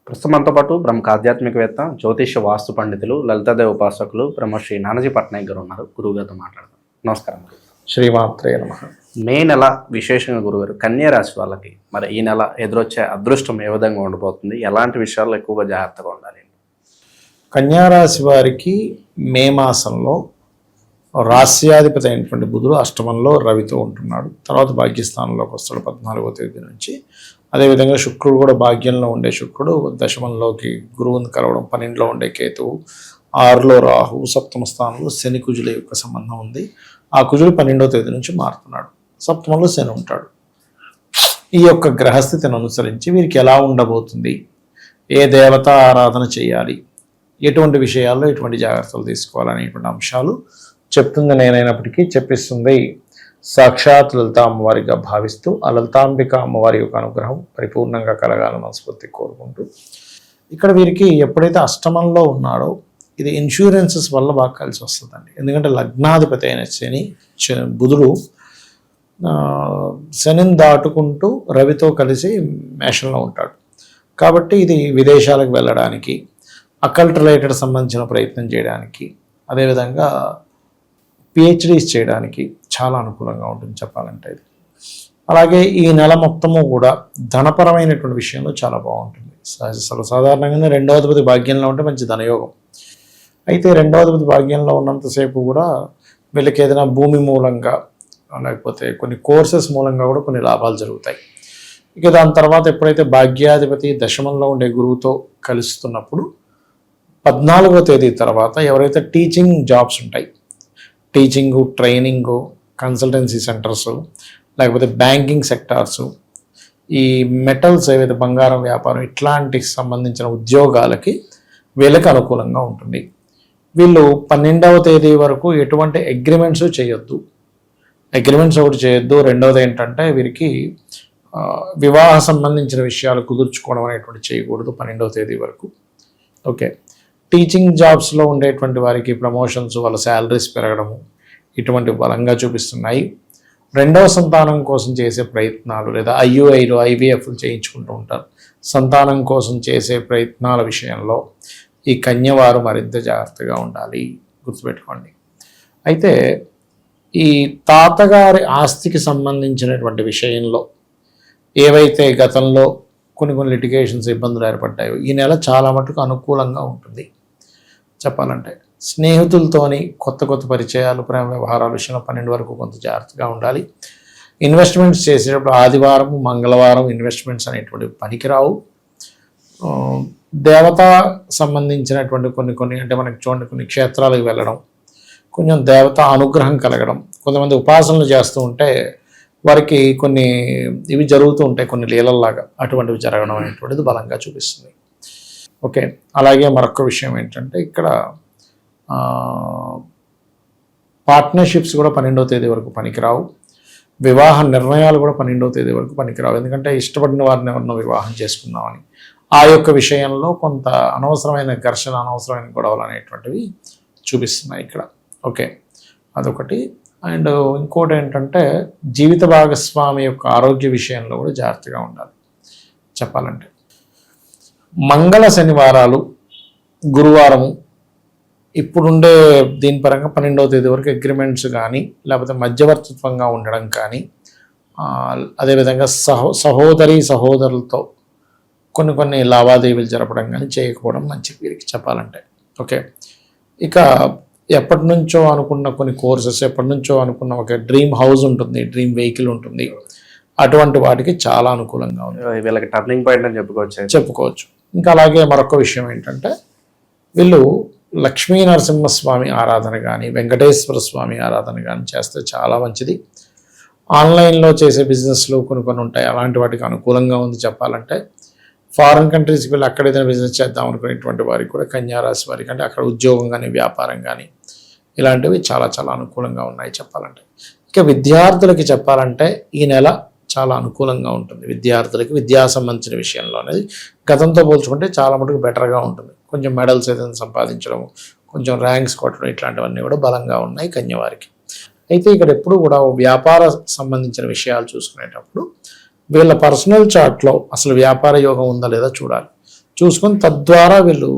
ప్రస్తుతం మనతో పాటు ప్రముఖ ఆధ్యాత్మికవేత్త, జ్యోతిష వాస్తు పండితులు, లలితాదేవి ఉపాసకులు బ్రహ్మశ్రీ నానాజీ పట్నాయక్ గారు ఉన్నారు. గురువుగారితో మాట్లాడదాం. నమస్కారం గురువు. శ్రీమాత్రే నమః. మే నెల విశేషంగా గురుగారు కన్యా రాశి వాళ్ళకి మరి ఈ నెల ఎదురొచ్చే అదృష్టం ఏ విధంగా ఉండబోతుంది, ఎలాంటి విషయాల్లో ఎక్కువగా జాగ్రత్తగా ఉండాలి? కన్యారాశి వారికి మే మాసంలో రాస్యాధిపతి అయినటువంటి బుధుడు అష్టమంలో రవితో ఉంటున్నాడు. తర్వాత భాగ్యస్థానంలోకి వస్తాడు 14వ తేదీ నుంచి. అదేవిధంగా శుక్రుడు కూడా భాగ్యంలో ఉండే శుక్రుడు దశమంలోకి గురువుని కలవడం, 12లో ఉండే కేతువు, 6లో రాహు, సప్తమ స్థానంలో శని కుజుల యొక్క సంబంధం ఉంది. ఆ కుజుడు 12వ తేదీ నుంచి మారుతున్నాడు. సప్తమంలో శని ఉంటాడు. ఈ యొక్క గ్రహస్థితిని అనుసరించి వీరికి ఎలా ఉండబోతుంది, ఏ దేవత ఆరాధన చేయాలి, ఎటువంటి విషయాల్లో ఎటువంటి జాగ్రత్తలు తీసుకోవాలనేటువంటి అంశాలు చెప్తుంది నేనైనప్పటికీ చెప్పిస్తుంది సాక్షాత్ లలితా అమ్మవారిగా భావిస్తూ ఆ లలితాంబిక అమ్మవారి యొక్క అనుగ్రహం పరిపూర్ణంగా కలగాలని మనస్ఫూర్తి కోరుకుంటూ, ఇక్కడ వీరికి ఎప్పుడైతే అష్టమంలో ఉన్నాడో ఇది ఇన్సూరెన్సెస్ వల్ల బాగా కలిసి వస్తుందండి. ఎందుకంటే లగ్నాధిపతి అయిన బుధుడు శనిని దాటుకుంటూ రవితో కలిసి మేషంలో ఉంటాడు. కాబట్టి ఇది విదేశాలకు వెళ్ళడానికి, అకల్ట్ రిలేటెడ్ సంబంధించిన ప్రయత్నం చేయడానికి, అదేవిధంగా పిహెచ్డీస్ చేయడానికి చాలా అనుకూలంగా ఉంటుంది చెప్పాలంటే ఇది. అలాగే ఈ నెల మొత్తము కూడా ధనపరమైనటువంటి విషయంలో చాలా బాగుంటుంది. సాధారణంగానే 2వ అధిపతి భాగ్యంలో ఉంటే మంచి ధనయోగం. అయితే 2వ అధిపతి భాగ్యంలో ఉన్నంతసేపు కూడా వీళ్ళకి ఏదైనా భూమి మూలంగా లేకపోతే కొన్ని కోర్సెస్ మూలంగా కూడా కొన్ని లాభాలు జరుగుతాయి. ఇక దాని తర్వాత ఎప్పుడైతే భాగ్యాధిపతి దశమంలో ఉండే గురువుతో కలుస్తున్నప్పుడు 14వ తేదీ తర్వాత ఎవరైతే టీచింగ్ జాబ్స్ ఉంటాయి, టీచింగు, ట్రైనింగు, కన్సల్టెన్సీ సెంటర్సు, లేకపోతే బ్యాంకింగ్ సెక్టార్సు, ఈ మెటల్స్ ఏవైతే బంగారం వ్యాపారం ఇట్లాంటి సంబంధించిన ఉద్యోగాలకి వీళ్ళకి అనుకూలంగా ఉంటుంది. వీళ్ళు 12వ తేదీ వరకు ఎటువంటి అగ్రిమెంట్స్ చేయొద్దు. అగ్రిమెంట్స్ ఒకటి చేయొద్దు. రెండవది ఏంటంటే వీరికి వివాహ సంబంధించిన విషయాలు కుదుర్చుకోవడం అనేటువంటి చేయకూడదు 12వ తేదీ వరకు. ఓకే. టీచింగ్ జాబ్స్లో ఉండేటువంటి వారికి ప్రమోషన్స్, వాళ్ళ శాలరీస్ పెరగడము ఇటువంటి బలంగా చూపిస్తున్నాయి. 2వ సంతానం కోసం చేసే ప్రయత్నాలు లేదా ఐయుఐలు, ఐవీఎఫ్లు చేయించుకుంటూ ఉంటారు. సంతానం కోసం చేసే ప్రయత్నాల విషయంలో ఈ కన్యవారు మరింత జాగ్రత్తగా ఉండాలి, గుర్తుపెట్టుకోండి. అయితే ఈ తాతగారి ఆస్తికి సంబంధించినటువంటి విషయంలో ఏవైతే గతంలో కొన్ని లిటిగేషన్స్ ఇబ్బందులు ఏర్పడ్డాయో ఈ నెల చాలా మటుకు అనుకూలంగా ఉంటుంది చెప్పాలంటే. స్నేహితులతోని కొత్త పరిచయాలు, ప్రేమ వ్యవహారాల విషయంలో 12 వరకు కొంత జాగ్రత్తగా ఉండాలి. ఇన్వెస్ట్మెంట్స్ చేసేటప్పుడు ఆదివారం, మంగళవారం ఇన్వెస్ట్మెంట్స్ అనేటువంటి పనికిరావు. దేవత సంబంధించినటువంటి కొన్ని అంటే మనకి చూడండి, కొన్ని క్షేత్రాలకు వెళ్ళడం, కొంచెం దేవత అనుగ్రహం కలగడం, కొంతమంది ఉపాసనలు చేస్తూ ఉంటే వారికి కొన్ని ఇవి జరుగుతూ ఉంటాయి, కొన్ని లీలల్లాగా అటువంటివి జరగడం అనేటువంటిది బలంగా చూపిస్తుంది. ఓకే. అలాగే మరొక విషయం ఏంటంటే ఇక్కడ పార్ట్నర్షిప్స్ కూడా 12వ తేదీ వరకు పనికిరావు. వివాహ నిర్ణయాలు కూడా 12వ తేదీ వరకు పనికిరావు. ఎందుకంటే ఇష్టపడిన వారిని ఎవరినో వివాహం చేసుకుందామని ఆ యొక్క విషయంలో కొంత అనవసరమైన ఘర్షణ, అనవసరమైన గొడవలు అనేటువంటివి చూపిస్తున్నాయి ఇక్కడ. ఓకే, అదొకటి. అండ్ ఇంకోటి ఏంటంటే జీవిత భాగస్వామి యొక్క ఆరోగ్య విషయంలో కూడా జాగ్రత్తగా ఉండాలి చెప్పాలంటే. మంగళ శనివారాలు, గురువారము ఇప్పుడుండే దీని పరంగా 12వ తేదీ వరకు అగ్రిమెంట్స్ కానీ లేకపోతే మధ్యవర్తిత్వంగా ఉండడం కానీ, అదేవిధంగా సహోదరులతో కొన్ని లావాదేవీలు జరపడం కానీ చేయకపోవడం మంచిది వీరికి చెప్పాలంటే. ఓకే. ఇక ఎప్పటి నుంచో అనుకున్న కొన్ని కోర్సెస్, ఎప్పటి నుంచో అనుకున్న ఒక డ్రీమ్ హౌస్ ఉంటుంది, డ్రీమ్ వెహికల్ ఉంటుంది, అటువంటి వాటికి చాలా అనుకూలంగా ఉంది. వీళ్ళకి టర్నింగ్ పాయింట్ అని చెప్పుకోవచ్చు. ఇంకా అలాగే మరొక విషయం ఏంటంటే వీళ్ళు లక్ష్మీ నరసింహస్వామి ఆరాధన కానీ, వెంకటేశ్వర స్వామి ఆరాధన కానీ చేస్తే చాలా మంచిది. ఆన్లైన్లో చేసే బిజినెస్లు కొన్ని ఉంటాయి, అలాంటి వాటికి అనుకూలంగా ఉంది చెప్పాలంటే. ఫారిన్ కంట్రీస్కి వెళ్ళి అక్కడ ఏదైనా బిజినెస్ చేద్దాం అనుకునేటువంటి వారికి కూడా, కన్యారాశి వారికి అంటే అక్కడ ఉద్యోగం కానీ, వ్యాపారం కానీ ఇలాంటివి చాలా అనుకూలంగా ఉన్నాయి చెప్పాలంటే. ఇక విద్యార్థులకి చెప్పాలంటే ఈ నెల చాలా అనుకూలంగా ఉంటుంది. విద్యార్థులకి విద్యా సంబంధించిన విషయంలో అనేది గతంతో పోల్చుకుంటే చాలా మటుకు బెటర్గా ఉంటుంది. కొంచెం మెడల్స్ ఏదైనా సంపాదించడం, కొంచెం ర్యాంక్స్ కొట్టడం ఇట్లాంటివన్నీ కూడా బలంగా ఉన్నాయి కన్యవారికి. అయితే ఇక్కడ ఎప్పుడు కూడా వ్యాపార సంబంధించిన విషయాలు చూసుకునేటప్పుడు వీళ్ళ పర్సనల్ చార్ట్లో అసలు వ్యాపార యోగం ఉందా లేదా చూడాలి. చూసుకొని తద్వారా వీళ్ళు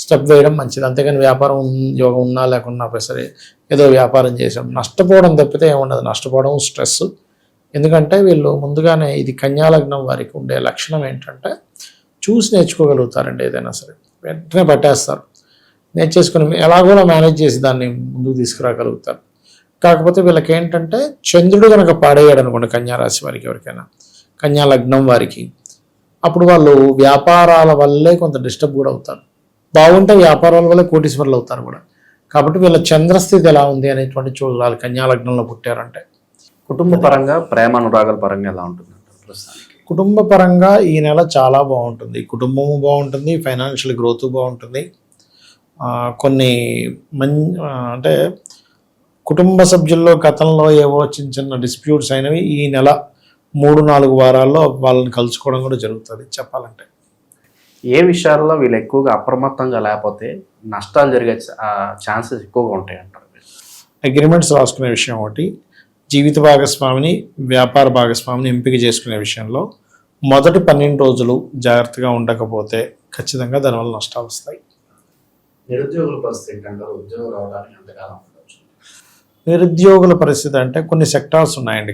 స్టెప్ వేయడం మంచిది. అంతేగాని వ్యాపారం యోగం ఉన్నా లేకున్నా సరే ఏదో వ్యాపారం చేసాం నష్టపోవడం తప్పితే ఏముండదు. నష్టపోవడం స్ట్రెస్. ఎందుకంటే వీళ్ళు ముందుగానే ఇది కన్యాలగ్నం వారికి ఉండే లక్షణం ఏంటంటే చూసి నేర్చుకోగలుగుతారండి. ఏదైనా సరే వెంటనే పట్టేస్తారు. నేర్చేసుకుని ఎలాగోలా మేనేజ్ చేసి దాన్ని ముందుకు తీసుకురాగలుగుతారు. కాకపోతే వీళ్ళకి ఏంటంటే చంద్రుడు కనుక పాడేయాడు అనుకోండి కన్యారాశి వారికి, ఎవరికైనా కన్యా లగ్నం వారికి, అప్పుడు వాళ్ళు వ్యాపారాల వల్లే కొంత డిస్టర్బ్ కూడా అవుతారు. బాగుంటే వ్యాపారాల వల్లే కోటీశ్వరులు అవుతారు కూడా. కాబట్టి వీళ్ళ చంద్రస్థితి ఎలా ఉంది అనేటువంటి చూడాలి కన్యా లగ్నంలో పుట్టారంటే. కుటుంబ పరంగా ప్రేమ అనురాగాల పరంగా ఎలా ఉంటుంది ప్రస్తుతానికి? కుటుంబ పరంగా ఈ నెల చాలా బాగుంటుంది. కుటుంబము బాగుంటుంది, ఫైనాన్షియల్ గ్రోత్ బాగుంటుంది. కొన్ని అంటే కుటుంబ సభ్యుల్లో గతంలో ఏవో చిన్న చిన్న డిస్ప్యూట్స్ అయినవి ఈ నెల 3-4 వారాల్లో వాళ్ళని కలుసుకోవడం కూడా జరుగుతుంది చెప్పాలంటే. ఏ విషయాల్లో వీళ్ళు ఎక్కువగా అప్రమత్తంగా లేకపోతే నష్టాలు జరిగే ఛాన్సెస్ ఎక్కువగా ఉంటాయి అంటారు? అగ్రిమెంట్స్ రాసుకునే విషయం ఒకటి, జీవిత భాగస్వామిని వ్యాపార భాగస్వామిని ఎంపిక చేసుకునే విషయంలో మొదటి 12 రోజులు జాగ్రత్తగా ఉండకపోతే ఖచ్చితంగా దానివల్ల నష్టాలు వస్తాయి. నిరుద్యోగుల పరిస్థితి ఏంటంటారు? ఉద్యోగం రావడానికి ఎంతకాలం ఉండొచ్చు? నిరుద్యోగుల పరిస్థితి అంటే కొన్ని సెక్టార్స్ ఉన్నాయండి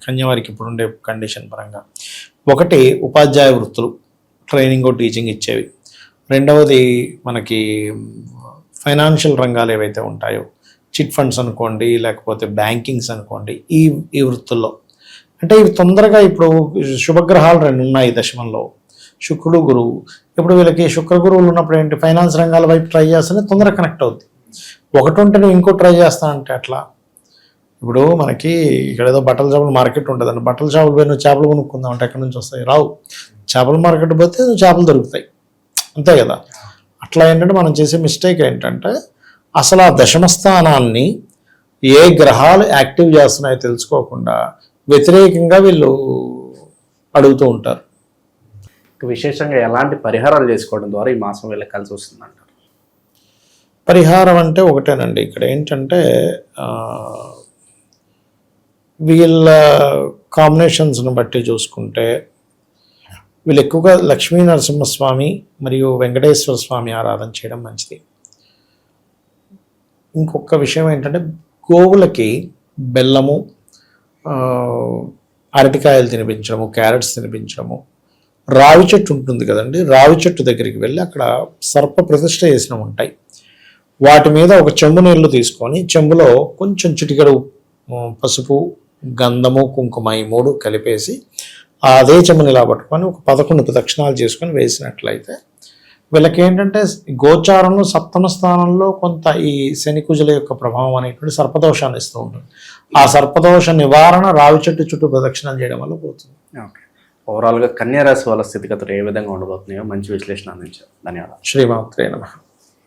కన్యావారికి ఇప్పుడుండే కండిషన్ పరంగా. ఒకటి ఉపాధ్యాయ వృత్తులు, ట్రైనింగ్ టీచింగ్ ఇచ్చేవి. రెండవది మనకి ఫైనాన్షియల్ రంగాలు ఏవైతే ఉంటాయో, చిట్ ఫండ్స్ అనుకోండి, లేకపోతే బ్యాంకింగ్స్ అనుకోండి, ఈ వృత్తుల్లో అంటే ఇవి తొందరగా ఇప్పుడు శుభగ్రహాలు 2 ఉన్నాయి దశమంలో, శుక్రుడు గురువు. ఇప్పుడు వీళ్ళకి శుక్ర గురువులు ఉన్నప్పుడు ఏంటి, ఫైనాన్స్ రంగాల వైపు ట్రై చేస్తేనే తొందరగా కనెక్ట్ అవుద్ది. ఒకటి ఉంటే నువ్వు ఇంకో ట్రై చేస్తానంటే అట్లా. ఇప్పుడు మనకి ఇక్కడ ఏదో బట్టల చేపల మార్కెట్ ఉంటుందండి, బట్టల చేపలు పోయి నువ్వు చేపలు కొనుక్కుందాం అంటే ఎక్కడి నుంచి వస్తాయి? రావు. చేపల మార్కెట్ పోతే నువ్వు చేపలు దొరుకుతాయి, అంతే కదా. అట్లా ఏంటంటే మనం చేసే మిస్టేక్ ఏంటంటే అసలు ఆ దశమ స్థానాన్ని ఏ గ్రహాలు యాక్టివ్ చేస్తున్నాయో తెలుసుకోకుండా వ్యతిరేకంగా వీళ్ళు అడుగుతూ ఉంటారు. విశేషంగా ఎలాంటి పరిహారాలు చేసుకోవడం ద్వారా ఈ మాసం వీళ్ళకి కలిసి వస్తుందంటారు? పరిహారం అంటే ఒకటేనండి. ఇక్కడ ఏంటంటే వీళ్ళ కాంబినేషన్స్ని బట్టి చూసుకుంటే వీళ్ళు ఎక్కువగా లక్ష్మీ నరసింహస్వామి మరియు వెంకటేశ్వర స్వామి ఆరాధన చేయడం మంచిది. ఇంకొక విషయం ఏంటంటే గోవులకి బెల్లము, అరటికాయలు తినిపించడము, క్యారెట్స్ తినిపించడము. రావి చెట్టు ఉంటుంది కదండి, రావి చెట్టు దగ్గరికి వెళ్ళి అక్కడ సర్ప ప్రతిష్ఠ చేసినవి ఉంటాయి. వాటి మీద ఒక చెంబు నీళ్లు తీసుకొని చెంబులో కొంచెం చిటికెడు పసుపు, గంధము, కుంకుమ ఈ 3 కలిపేసి అదే చెంబుని ఇలా పట్టుకొని ఒక 11 ప్రదక్షిణాలు చేసుకొని వేసినట్లయితే వీళ్ళకి ఏంటంటే గోచారంలో 7వ స్థానంలో కొంత ఈ శని కుజుల యొక్క ప్రభావం అనేటువంటి సర్పదోషాన్ని ఇస్తూ ఉంటుంది. ఆ సర్పదోష నివారణ రావి చెట్టు చుట్టూ ప్రదక్షిణాలు చేయడం వల్ల పోతుంది. ఓకే, ఓవరాల్గా కన్యా రాశి వాళ్ళ స్థితిగతులు ఏ విధంగా ఉండబోతున్నాయో మంచి విశ్లేషణ అందించారు. ధన్యవాదాలు. శ్రీమాత్రే నమః.